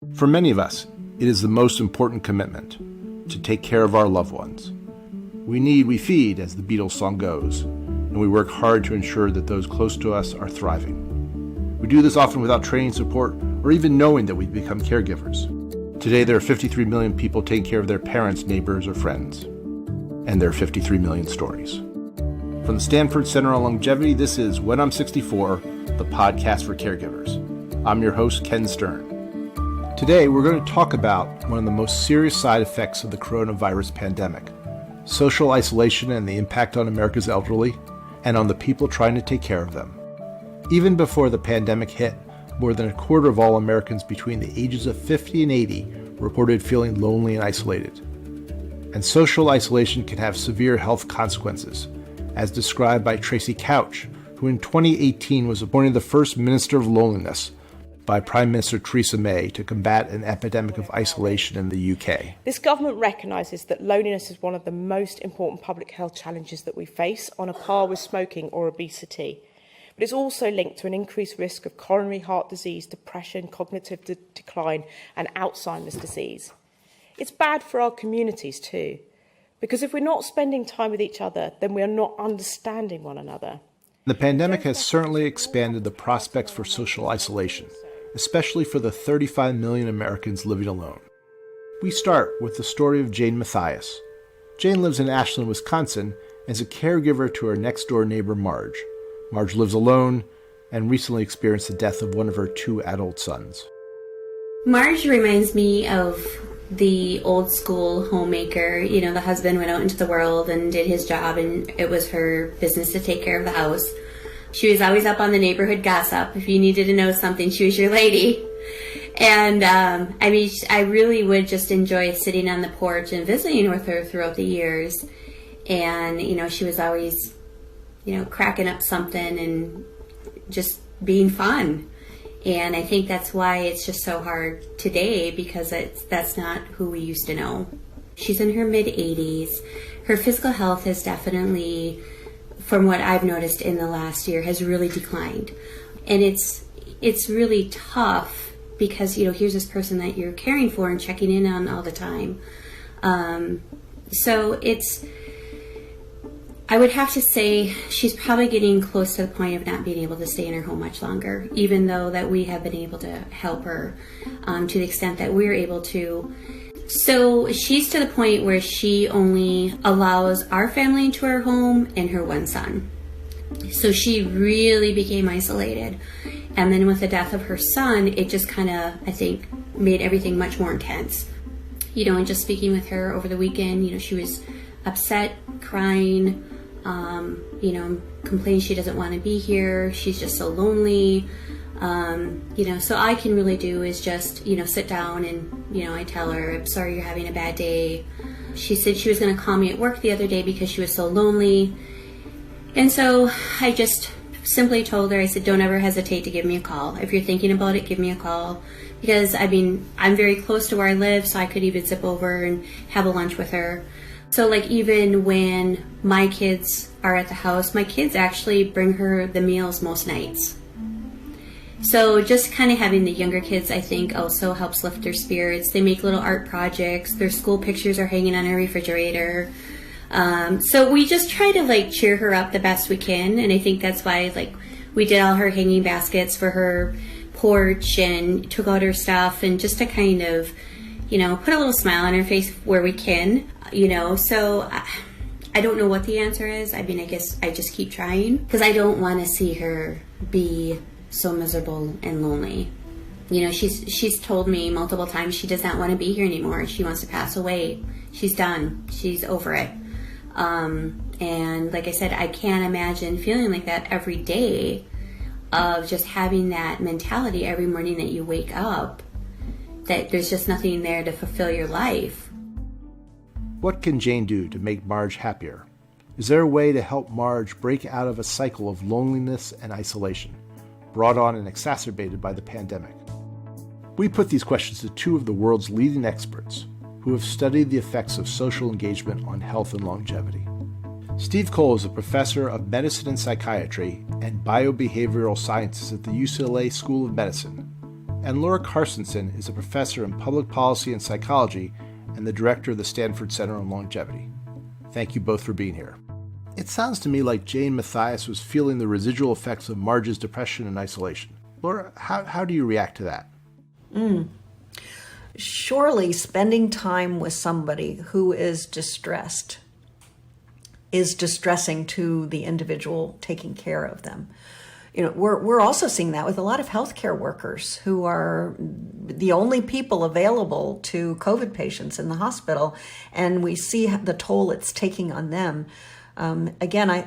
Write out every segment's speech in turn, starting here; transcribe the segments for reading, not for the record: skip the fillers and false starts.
For many of us, it is the most important commitment to take care of our loved ones. We feed, as the Beatles song goes, and we work hard to ensure that those close to us are thriving. We do this often without training, support, or even knowing that we've become caregivers. Today, there are 53 million people taking care of their parents, neighbors, or friends. And there are 53 million stories. From the Stanford Center on Longevity, this is When I'm 64, the podcast for caregivers. I'm your host, Ken Stern. Today, we're going to talk about one of the most serious side effects of the coronavirus pandemic, social isolation and the impact on America's elderly and on the people trying to take care of them. Even before the pandemic hit, more than a quarter of all Americans between the ages of 50 and 80 reported feeling lonely and isolated. And social isolation can have severe health consequences, as described by Tracy Couch, who in 2018 was appointed the first Minister of Loneliness by Prime Minister Theresa May to combat an epidemic of isolation in the UK. This government recognises that loneliness is one of the most important public health challenges that we face, on a par with smoking or obesity. But it's also linked to an increased risk of coronary heart disease, depression, cognitive decline and Alzheimer's disease. It's bad for our communities too, because if we're not spending time with each other, then we are not understanding one another. The pandemic has certainly expanded the prospects for social isolation, especially for the 35 million Americans living alone. We start with the story of Jane Matthias. Jane lives in Ashland, Wisconsin, and is a caregiver to her next-door neighbor, Marge. Marge lives alone and recently experienced the death of one of her 2 adult sons. Marge reminds me of the old school homemaker. You know, the husband went out into the world and did his job, and it was her business to take care of the house. She was always up on the neighborhood gossip. If you needed to know something, she was your lady. And I really would just enjoy sitting on the porch and visiting with her throughout the years. And, she was always, cracking up something and just being fun. And I think that's why it's just so hard today, because that's not who we used to know. She's in her mid-80s. Her physical health has definitely, from what I've noticed in the last year, has really declined. And it's really tough because, here's this person that you're caring for and checking in on all the time. I would have to say she's probably getting close to the point of not being able to stay in her home much longer, even though that we have been able to help her to the extent that we're able to. So she's to the point where she only allows our family into her home and her one son. So she really became isolated. And then with the death of her son, it just kind of, I think, made everything much more intense. And just speaking with her over the weekend, she was upset, crying, complaining she doesn't want to be here. She's just so lonely. So all I can really do is just, sit down and, I tell her, I'm sorry you're having a bad day. She said she was going to call me at work the other day because she was so lonely. And so I just simply told her, I said, don't ever hesitate to give me a call. If you're thinking about it, give me a call. Because, I'm very close to where I live, so I could even zip over and have a lunch with her. So, even when my kids are at the house, my kids actually bring her the meals most nights. So just kind of having the younger kids, I think, also helps lift their spirits. They make little art projects. Their school pictures are hanging on her refrigerator. So we just try to, cheer her up the best we can. And I think that's why, we did all her hanging baskets for her porch and took out her stuff, and just to kind of, put a little smile on her face where we can, So I don't know what the answer is. I guess I just keep trying, because I don't want to see her be so miserable and lonely. She's told me multiple times she does not want to be here anymore. She wants to pass away. She's done. She's over it. And like I said, I can't imagine feeling like that every day, of just having that mentality every morning that you wake up, that there's just nothing there to fulfill your life. What can Jane do to make Marge happier? Is there a way to help Marge break out of a cycle of loneliness and isolation, brought on and exacerbated by the pandemic? We put these questions to 2 of the world's leading experts who have studied the effects of social engagement on health and longevity. Steve Cole is a professor of medicine and psychiatry and biobehavioral sciences at the UCLA School of Medicine, And Laura Carstensen is a professor in public policy and psychology and the director of the Stanford Center on Longevity. Thank you both for being here. It sounds to me like Jane Matthias was feeling the residual effects of Marge's depression and isolation. Laura, how do you react to that? Surely spending time with somebody who is distressed is distressing to the individual taking care of them. We're also seeing that with a lot of healthcare workers who are the only people available to COVID patients in the hospital, and we see the toll it's taking on them. Again,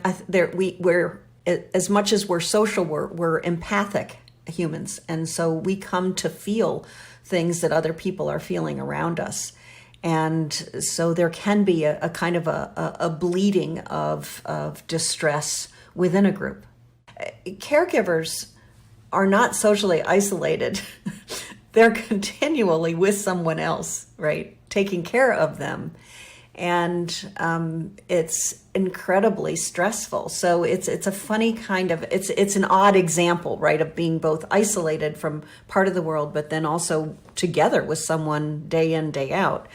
we're as much as we're social, we're empathic humans, and so we come to feel things that other people are feeling around us. And so there can be a kind of a bleeding of distress within a group. Caregivers are not socially isolated. They're continually with someone else, right? Taking care of them. And it's incredibly stressful. So it's a funny kind of, it's an odd example, right, of being both isolated from part of the world, but then also together with someone day in, day out.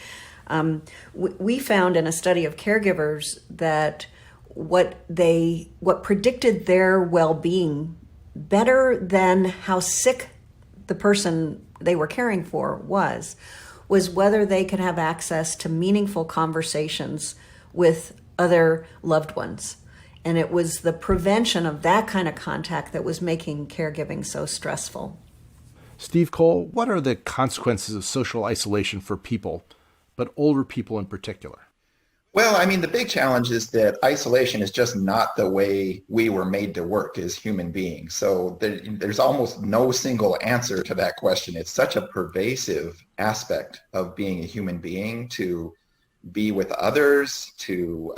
We found in a study of caregivers that what predicted their well-being better than how sick the person they were caring for was whether they could have access to meaningful conversations with other loved ones. And it was the prevention of that kind of contact that was making caregiving so stressful. Steve Cole, what are the consequences of social isolation for people, but older people in particular? Well, I mean, the big challenge is that isolation is just not the way we were made to work as human beings. So there's almost no single answer to that question. It's such a pervasive aspect of being a human being to be with others, to,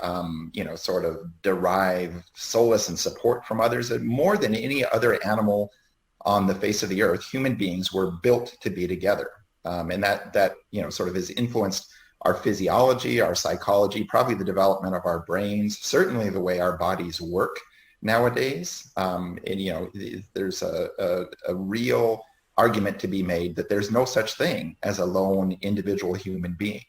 sort of derive solace and support from others. And more than any other animal on the face of the earth, human beings were built to be together. And that sort of has influenced our physiology, our psychology, probably the development of our brains, certainly the way our bodies work nowadays. There's a real argument to be made that there's no such thing as a lone individual human being.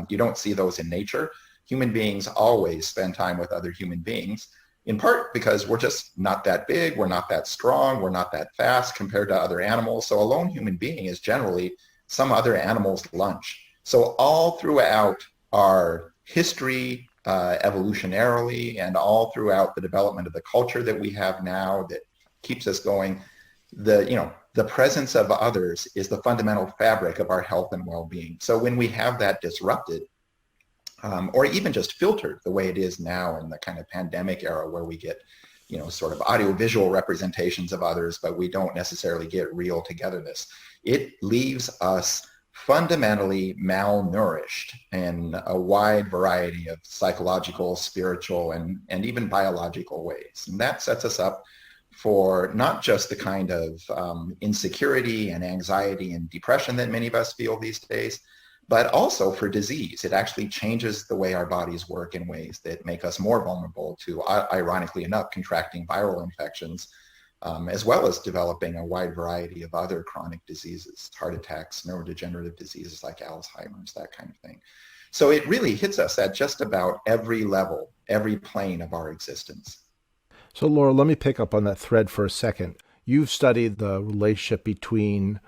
You don't see those in nature. Human beings always spend time with other human beings, in part because we're just not that big, we're not that strong, we're not that fast compared to other animals. So a lone human being is generally some other animal's lunch. So all throughout our history, evolutionarily, and all throughout the development of the culture that we have now that keeps us going, the presence of others is the fundamental fabric of our health and well-being. So when we have that disrupted, or even just filtered the way it is now in the kind of pandemic era where we get, sort of audiovisual representations of others, but we don't necessarily get real togetherness, it leaves us fundamentally malnourished in a wide variety of psychological, spiritual, and even biological ways. And that sets us up for not just the kind of insecurity and anxiety and depression that many of us feel these days, but also for disease. It actually changes the way our bodies work in ways that make us more vulnerable to, ironically enough, contracting viral infections, as well as developing a wide variety of other chronic diseases, heart attacks, neurodegenerative diseases like Alzheimer's, that kind of thing. So it really hits us at just about every level, every plane of our existence. So Laura, let me pick up on that thread for a second. You've studied the relationship between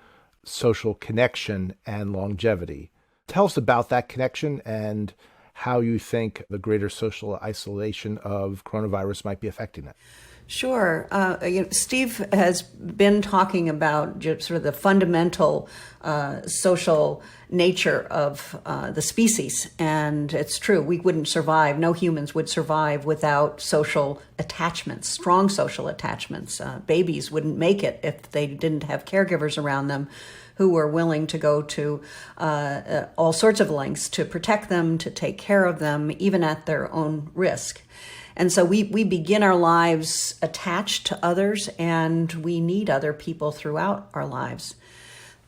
social connection and longevity. Tell us about that connection and how you think the greater social isolation of coronavirus might be affecting it. Sure. Steve has been talking about just sort of the fundamental social nature of the species. And it's true, we wouldn't survive, no humans would survive without social attachments, strong social attachments. Babies wouldn't make it if they didn't have caregivers around them who were willing to go to all sorts of lengths to protect them, to take care of them, even at their own risk. And so we begin our lives attached to others, and we need other people throughout our lives.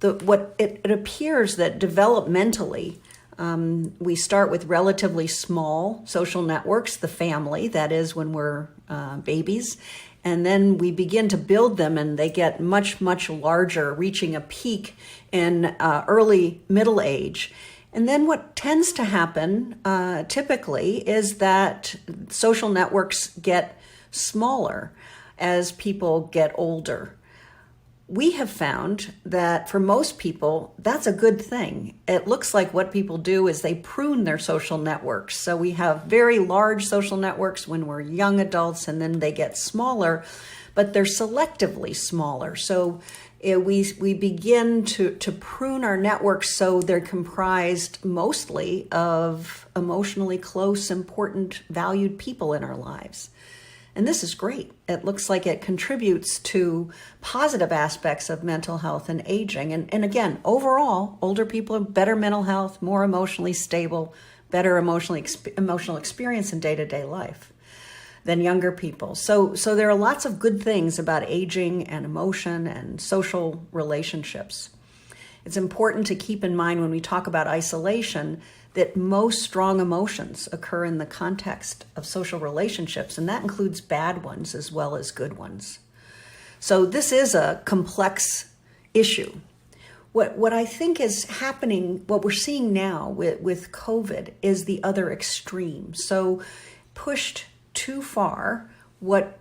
It appears that developmentally, we start with relatively small social networks, the family, that is when we're babies, And then we begin to build them and they get much, much larger, reaching a peak in early middle age. And then what tends to happen typically is that social networks get smaller as people get older. We have found that for most people, that's a good thing. It looks like what people do is they prune their social networks. So we have very large social networks when we're young adults, and then they get smaller, but they're selectively smaller. So we begin to prune our networks so they're comprised mostly of emotionally close, important, valued people in our lives. And this is great. It looks like it contributes to positive aspects of mental health and aging. And again, overall, older people have better mental health, more emotionally stable, better emotional experience in day-to-day life than younger people. So there are lots of good things about aging and emotion and social relationships. It's important to keep in mind when we talk about isolation that most strong emotions occur in the context of social relationships, and that includes bad ones as well as good ones. So this is a complex issue. What I think is happening, what we're seeing now with COVID is the other extreme. So pushed too far, what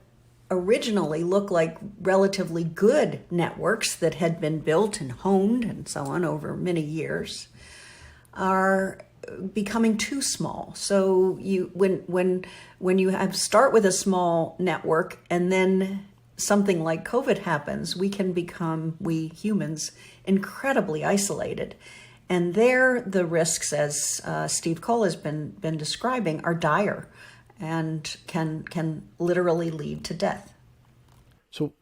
originally looked like relatively good networks that had been built and honed and so on over many years are becoming too small. So when you start with a small network and then something like COVID happens, we can become, we humans, incredibly isolated. And there the risks, as Steve Cole has been describing, are dire and can literally lead to death. So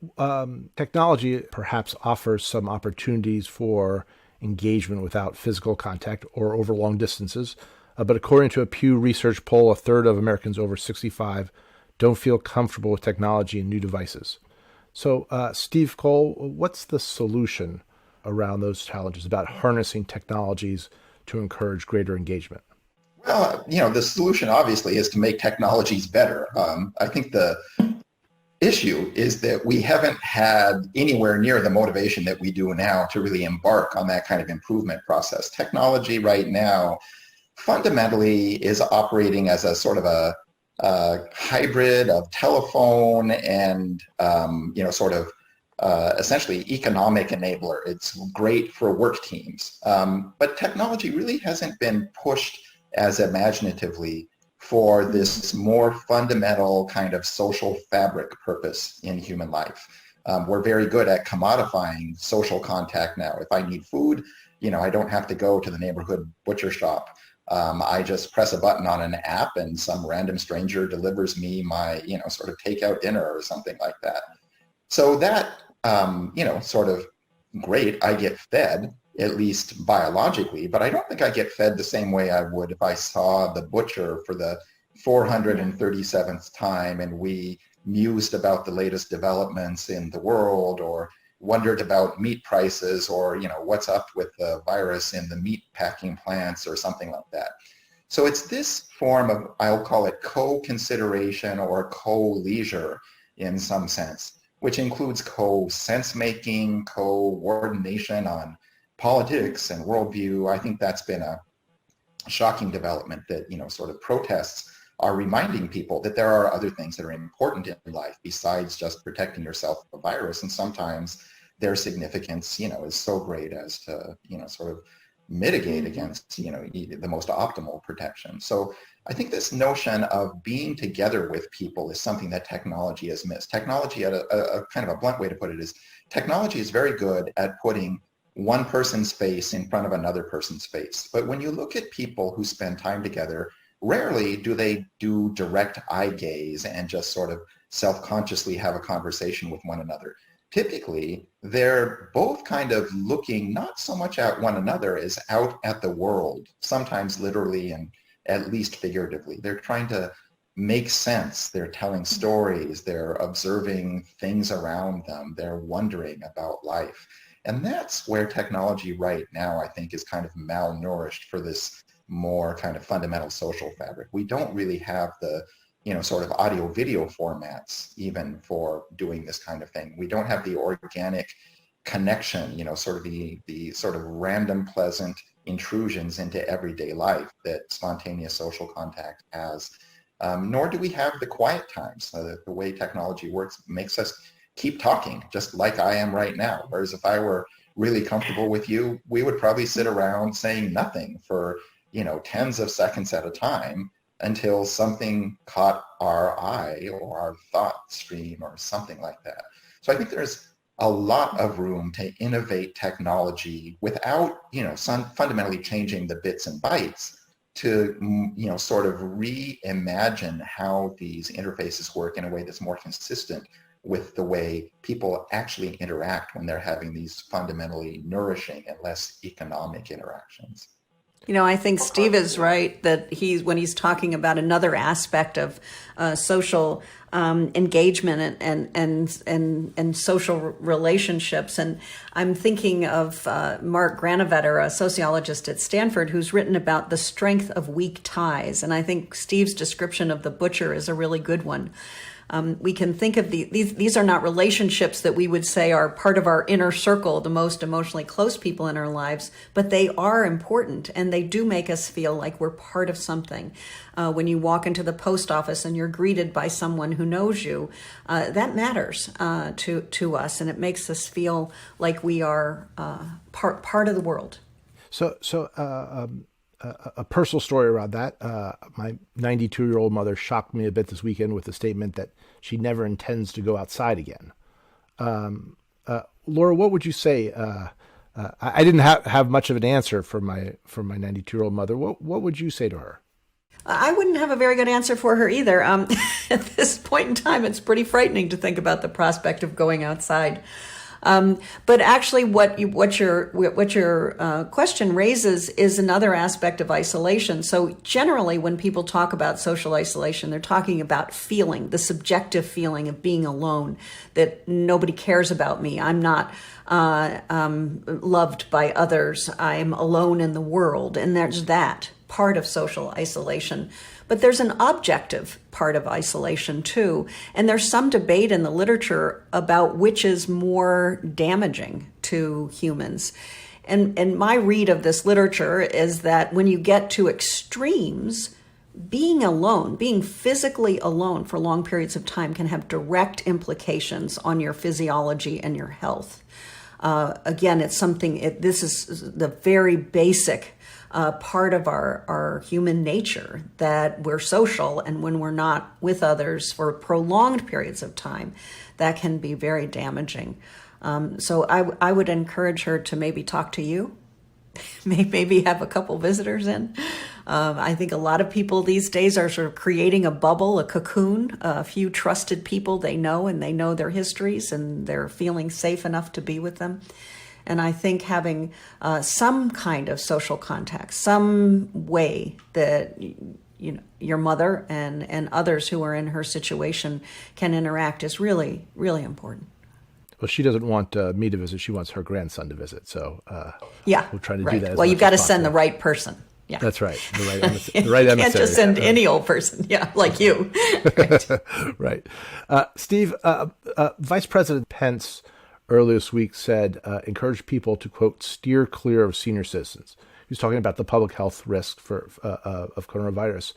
technology perhaps offers some opportunities for engagement without physical contact or over long distances. But according to a Pew Research poll, a third of Americans over 65 don't feel comfortable with technology and new devices. So Steve Cole, what's the solution around those challenges about harnessing technologies to encourage greater engagement? Well, the solution obviously is to make technologies better. I think the issue is that we haven't had anywhere near the motivation that we do now to really embark on that kind of improvement process. Technology right now fundamentally is operating as a sort of a hybrid of telephone and, essentially economic enabler. It's great for work teams. But technology really hasn't been pushed as imaginatively for this more fundamental kind of social fabric purpose in human life. We're very good at commodifying social contact now. If I need food, I don't have to go to the neighborhood butcher shop. I just press a button on an app and some random stranger delivers me my, sort of takeout dinner or something like that. So that, sort of great, I get fed, at least biologically, but I don't think I get fed the same way I would if I saw the butcher for the 437th time and we mused about the latest developments in the world or wondered about meat prices or, what's up with the virus in the meat packing plants or something like that. So it's this form of, I'll call it co-consideration or co-leisure in some sense, which includes co-sense-making, coordination on politics and worldview. I think that's been a shocking development that, sort of protests are reminding people that there are other things that are important in life besides just protecting yourself from a virus. And sometimes their significance, is so great as to, sort of mitigate against, the most optimal protection. So I think this notion of being together with people is something that technology has missed. Technology, at a kind of a blunt way to put it, is technology is very good at putting one person's face in front of another person's face. But when you look at people who spend time together, rarely do they do direct eye gaze and just sort of self-consciously have a conversation with one another. Typically, they're both kind of looking not so much at one another as out at the world, sometimes literally and at least figuratively. They're trying to make sense. They're telling stories. They're observing things around them. They're wondering about life. And that's where technology right now, I think, is kind of malnourished for this more kind of fundamental social fabric. We don't really have the sort of audio video formats even for doing this kind of thing. We don't have the organic connection, sort of the sort of random pleasant intrusions into everyday life that spontaneous social contact has. Nor do we have the quiet times. The way technology works makes us keep talking, just like I am right now. Whereas if I were really comfortable with you, we would probably sit around saying nothing for, tens of seconds at a time until something caught our eye or our thought stream or something like that. So I think there's a lot of room to innovate technology without, fundamentally changing the bits and bytes to, sort of reimagine how these interfaces work in a way that's more consistent with the way people actually interact when they're having these fundamentally nourishing and less economic interactions. I think Steve is right that when he's talking about another aspect of social engagement and social relationships. And I'm thinking of Mark Granovetter, a sociologist at Stanford, who's written about the strength of weak ties. And I think Steve's description of the butcher is a really good one. We can think of these are not relationships that we would say are part of our inner circle, the most emotionally close people in our lives, but they are important and they do make us feel like we're part of something. When you walk into the post office and you're greeted by someone who knows you, that matters to us, and it makes us feel like we are part of the world. A personal story around that. My 92-year-old mother shocked me a bit this weekend with the statement that she never intends to go outside again. Laura, what would you say? I didn't have much of an answer for my 92-year-old mother. What would you say to her? I wouldn't have a very good answer for her either. At this point in time, it's pretty frightening to think about the prospect of going outside. But actually, what your question raises is another aspect of isolation. So generally, when people talk about social isolation, they're talking about feeling, the subjective feeling of being alone, that nobody cares about me. I'm not loved by others. I'm alone in the world, and there's that part of social isolation. But there's an objective part of isolation too. And there's some debate in the literature about which is more damaging to humans. And my read of this literature is that when you get to extremes, being alone, being physically alone for long periods of time can have direct implications on your physiology and your health. Again, it's this is the very basic part of our human nature, that we're social, and when we're not with others for prolonged periods of time, that can be very damaging. So I would encourage her to maybe talk to you, maybe have a couple visitors in. I think a lot of people these days are sort of creating a bubble, a cocoon, a few trusted people they know, and they know their histories, and they're feeling safe enough to be with them. And I think having some kind of social contact, some way that your mother and others who are in her situation can interact is really, really important. Well, she doesn't want me to visit. She wants her grandson to visit. So yeah, we'll try to right. do that. Well, you've got to send the right person. Yeah, that's right. The right emissary. You can't just send any old person. Yeah, like you. Right. Steve, Vice President Pence earlier this week said, encourage people to, quote, steer clear of senior citizens. He was talking about the public health risk of coronavirus.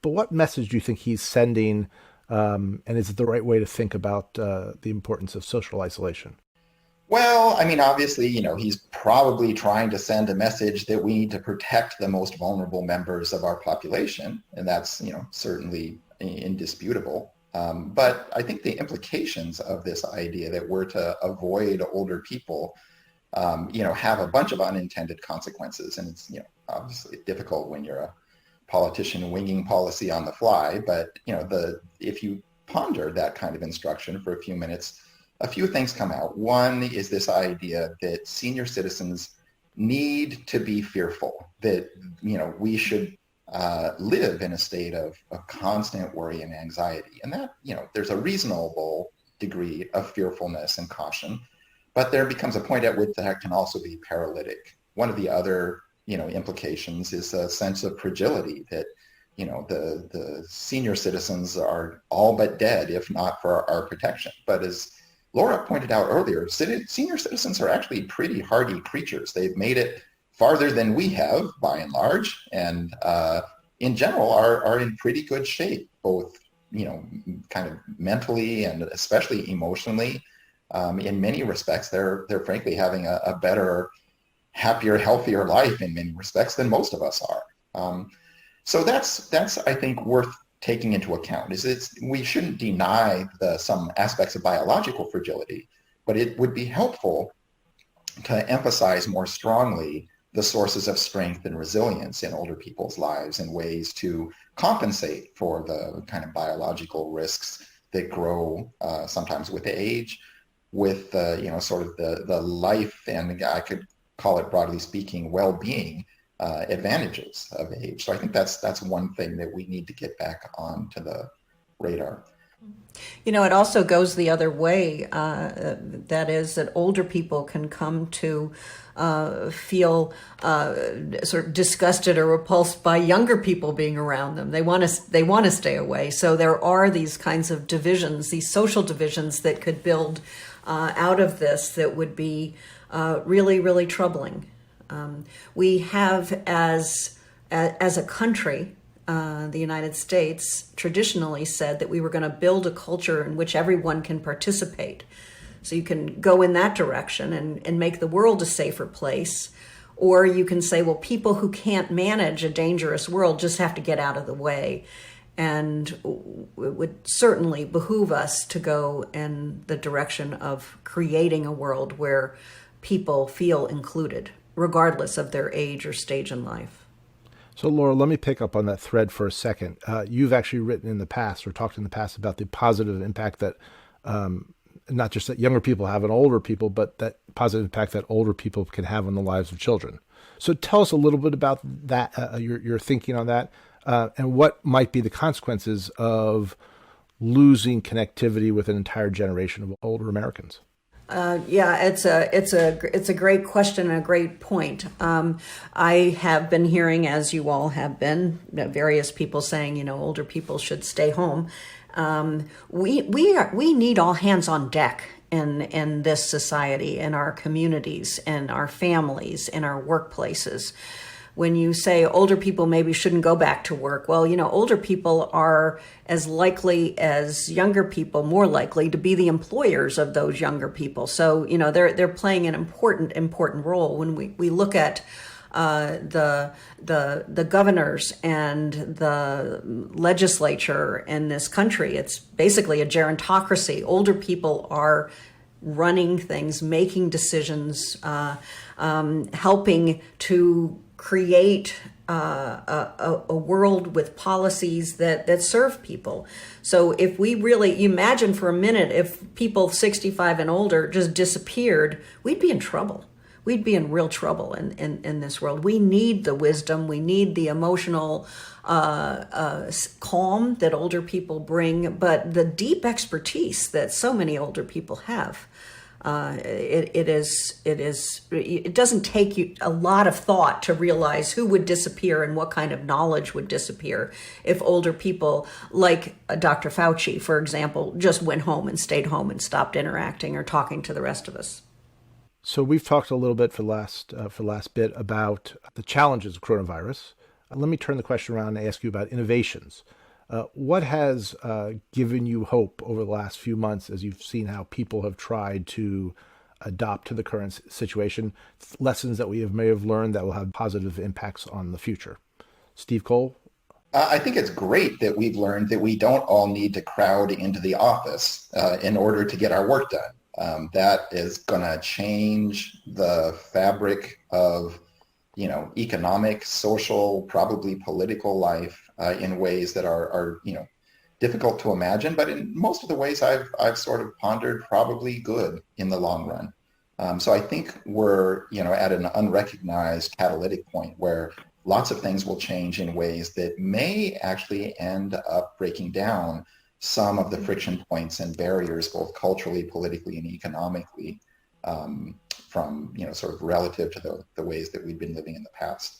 But what message do you think he's sending, and is it the right way to think about the importance of social isolation? Well, I mean, obviously, he's probably trying to send a message that we need to protect the most vulnerable members of our population, and that's, certainly indisputable. But I think the implications of this idea that we're to avoid older people, have a bunch of unintended consequences. And it's, obviously difficult when you're a politician winging policy on the fly. But, if you ponder that kind of instruction for a few minutes, a few things come out. One is this idea that senior citizens need to be fearful, that, we should live in a state of constant worry and anxiety. And that, there's a reasonable degree of fearfulness and caution, but there becomes a point at which that can also be paralytic. One of the other, implications is a sense of fragility that, the senior citizens are all but dead if not for our protection. But as Laura pointed out earlier, senior citizens are actually pretty hardy creatures. They've made it farther than we have by and large, and in general are in pretty good shape, both kind of mentally and especially emotionally. In many respects, they're frankly having a better, happier, healthier life in many respects than most of us are. So that's I think worth taking into account. We shouldn't deny some aspects of biological fragility, but it would be helpful to emphasize more strongly the sources of strength and resilience in older people's lives and ways to compensate for the kind of biological risks that grow sometimes with age, with sort of the life, and I could call it broadly speaking, well-being advantages of age. So I think that's one thing that we need to get back onto the radar. It also goes the other way. That is that older people can come to feel sort of disgusted or repulsed by younger people being around them. They want to stay away. So there are these kinds of divisions, these social divisions that could build out of this that would be really, really troubling. We have, as a country, the United States traditionally said that we were going to build a culture in which everyone can participate. So you can go in that direction and make the world a safer place. Or you can say, well, people who can't manage a dangerous world just have to get out of the way. And it would certainly behoove us to go in the direction of creating a world where people feel included, regardless of their age or stage in life. So, Laura, let me pick up on that thread for a second. You've actually written in the past or talked in the past about the positive impact that not just that younger people have on older people, but that positive impact that older people can have on the lives of children. So tell us a little bit about that, your thinking on that, and what might be the consequences of losing connectivity with an entire generation of older Americans. It's a great question and a great point. I have been hearing, as you all have been, various people saying, older people should stay home. We need all hands on deck in this society, in our communities, in our families, in our workplaces. When you say older people maybe shouldn't go back to work, well, older people are as likely as younger people, more likely to be the employers of those younger people. So, they're playing an important role. When we look at the governors and the legislature in this country, it's basically a gerontocracy. Older people are running things, making decisions, helping to create a world with policies that serve people. So if we really imagine for a minute, if people 65 and older just disappeared, we'd be in trouble. We'd be in real trouble in this world. We need the wisdom. We need the emotional calm that older people bring, but the deep expertise that so many older people have. It doesn't take you a lot of thought to realize who would disappear and what kind of knowledge would disappear if older people, like Dr. Fauci, for example, just went home and stayed home and stopped interacting or talking to the rest of us. So we've talked a little bit for last bit about the challenges of coronavirus. Let me turn the question around and ask you about innovations. What has given you hope over the last few months as you've seen how people have tried to adopt to the current situation, lessons that we may have learned that will have positive impacts on the future? Steve Cole? I think it's great that we've learned that we don't all need to crowd into the office in order to get our work done. That is going to change the fabric of economic, social, probably political life in ways that are difficult to imagine, but in most of the ways I've sort of pondered, probably good in the long run. So I think we're at an unrecognized catalytic point where lots of things will change in ways that may actually end up breaking down some of the friction points and barriers, both culturally, politically, and economically, from sort of relative to the ways that we've been living in the past.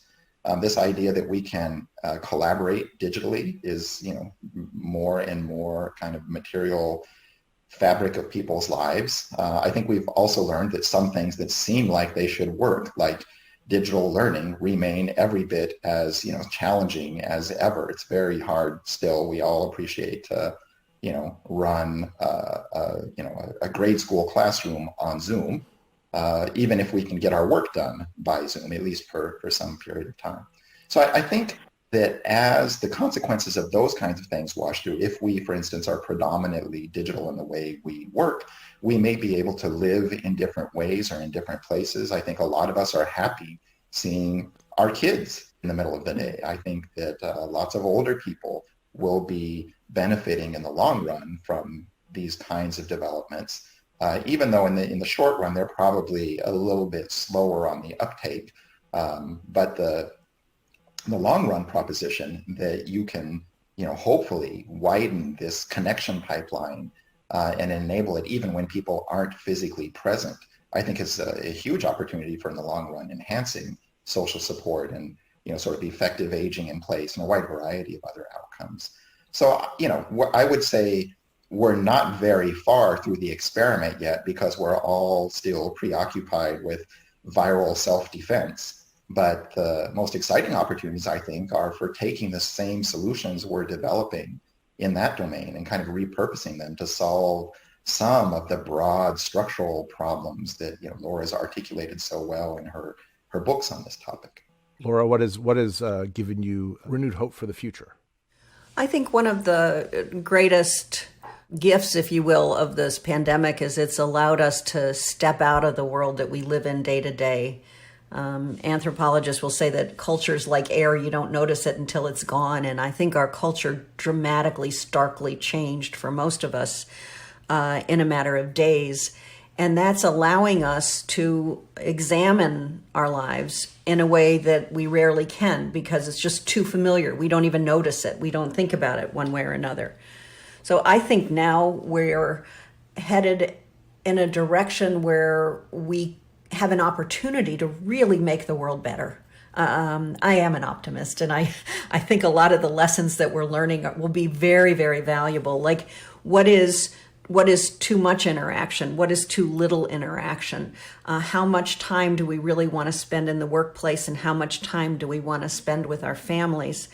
This idea that we can collaborate digitally is, more and more kind of material fabric of people's lives. I think we've also learned that some things that seem like they should work, like digital learning, remain every bit as challenging as ever. It's very hard still. We all appreciate run a grade school classroom on Zoom, even if we can get our work done by Zoom, at least for some period of time. So I think that as the consequences of those kinds of things wash through, if we, for instance, are predominantly digital in the way we work, we may be able to live in different ways or in different places. I think a lot of us are happy seeing our kids in the middle of the day. I think that lots of older people will be benefiting in the long run from these kinds of developments, even though in the short run, they're probably a little bit slower on the uptake. But the long run proposition that you can, hopefully widen this connection pipeline and enable it even when people aren't physically present, I think is a huge opportunity for in the long run enhancing social support and, sort of effective aging in place and a wide variety of other outcomes. So, I would say we're not very far through the experiment yet because we're all still preoccupied with viral self-defense. But the most exciting opportunities, I think, are for taking the same solutions we're developing in that domain and kind of repurposing them to solve some of the broad structural problems that Laura's articulated so well in her books on this topic. Laura, what has given you renewed hope for the future? I think one of the greatest gifts, if you will, of this pandemic is it's allowed us to step out of the world that we live in day to day. Anthropologists will say that culture's like air, you don't notice it until it's gone. And I think our culture dramatically, starkly changed for most of us in a matter of days. And that's allowing us to examine our lives in a way that we rarely can because it's just too familiar. We don't even notice it. We don't think about it one way or another. So I think now we're headed in a direction where we have an opportunity to really make the world better. I am an optimist, and I think a lot of the lessons that we're learning will be very, very valuable. Like what is too much interaction? What is too little interaction? How much time do we really want to spend in the workplace, and how much time do we want to spend with our families?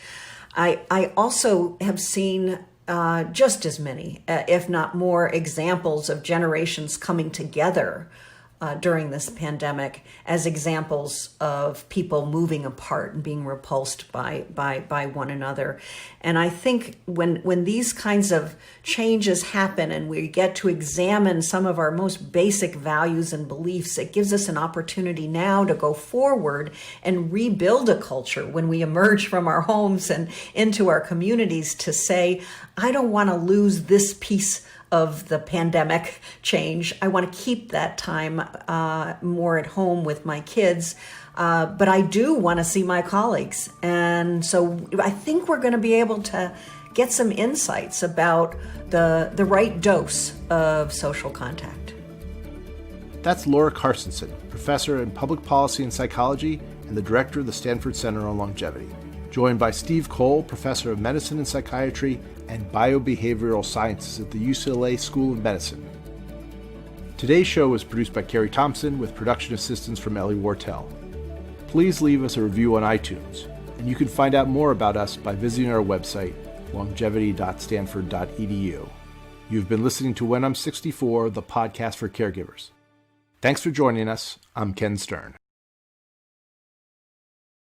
I also have seen just as many, if not more, examples of generations coming together during this pandemic as examples of people moving apart and being repulsed by one another. And I think when these kinds of changes happen and we get to examine some of our most basic values and beliefs, it gives us an opportunity now to go forward and rebuild a culture when we emerge from our homes and into our communities to say, I don't want to lose this piece of the pandemic change. I want to keep that time more at home with my kids, but I do want to see my colleagues. And so I think we're going to be able to get some insights about the right dose of social contact. That's Laura Carstensen, professor in public policy and psychology and the director of the Stanford Center on Longevity, joined by Steve Cole, professor of medicine and psychiatry and biobehavioral sciences at the UCLA School of Medicine. Today's show was produced by Carrie Thompson with production assistance from Ellie Wartell. Please leave us a review on iTunes, and you can find out more about us by visiting our website, longevity.stanford.edu. You've been listening to When I'm 64, the podcast for caregivers. Thanks for joining us. I'm Ken Stern.